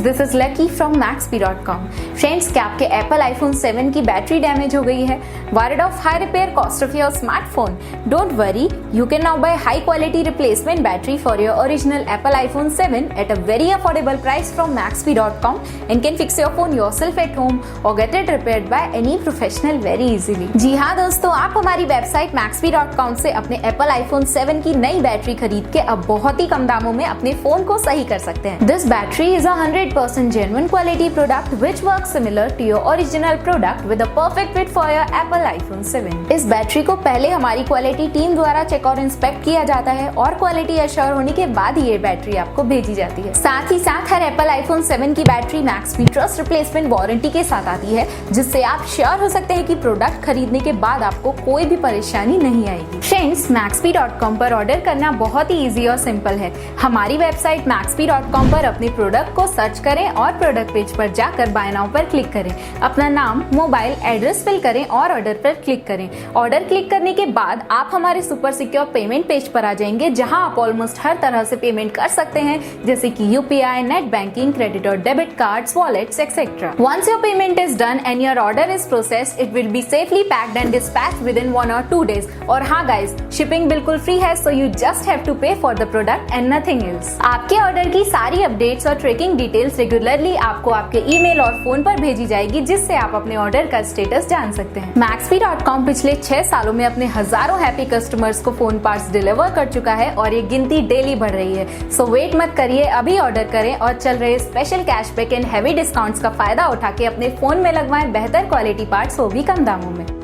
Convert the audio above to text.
This is lucky from Maxbhi.com। Friends, क्या आपके Apple iPhone 7 की बैटरी डैमेज हो गई है? Worried of high repair cost of your smartphone? Don't worry, you can now buy high quality replacement battery for your original Apple iPhone 7 at a very affordable price from Maxbhi.com and can fix your phone yourself at home or get it repaired by any professional very easily। जी हाँ दोस्तों, आप हमारी website Maxbhi.com से अपने Apple iPhone 7 की नई battery खरीद के अब बहुत ही कम दामों में अपने फोन को सही कर सकते हैं। This battery is a 100% genuine quality product which works similar to your original product with a perfect fit for your Apple iPhone 7। इस बैटरी को पहले हमारी क्वालिटी टीम द्वारा चेक और इंस्पेक्ट किया जाता है और क्वालिटी अश्योर होने के बाद ही ये बैटरी आपको भेजी जाती है। साथ ही साथ हर एप्पल iPhone 7 की battery Maxbhi trust replacement warranty के साथ आती है, जिससे आप श्योर हो सकते हैं कि प्रोडक्ट खरीदने के बाद आपको कोई भी परेशानी नहीं आएगी। फ्रेंड्स, Maxbhi.com पर ऑर्डर करना बहुत ही इजी और सिंपल है। हमारी वेबसाइट Maxbhi.com पर अपने प्रोडक्ट को सर्च करें और प्रोडक्ट पेज पर जाकर बाय नाउ पर क्लिक करें। अपना नाम, मोबाइल एड्रेस फिल करें और ऑर्डर पर क्लिक करें। ऑर्डर क्लिक करने के बाद आप हमारे सुपर सिक्योर पेमेंट पेज पर आ जाएंगे, जहां आप ऑलमोस्ट हर तरह से पेमेंट कर सकते हैं, जैसे कि UPI, नेट बैंकिंग, क्रेडिट और debit cards, wallets etcetera. Once your payment is done and your order is processed, it will be safely packed and dispatched within 1 or 2 days। और हाँ गाइस, शिपिंग बिल्कुल free है, so you just have to pay for the product and nothing else। आपके order की सारी updates और tracking details regularly आपको आपके ईमेल और फोन पर भेजी जाएगी, जिससे आप अपने ऑर्डर का स्टेटस जान सकते हैं। Maxbhi.com पिछले 6 सालों में अपने हजारों हैप्पी कस्टमर्स को फोन पार्ट्स डिलीवर कर चुका है और ये गिनती डेली बढ़ रही है। सो वेट मत करिए, अभी ऑर्डर करें और चल रहे special cashback and heavy discounts का फायदा उठा के अपने फोन में लगवाएं बेहतर क्वालिटी पार्ट्स, वो भी कम दामों में।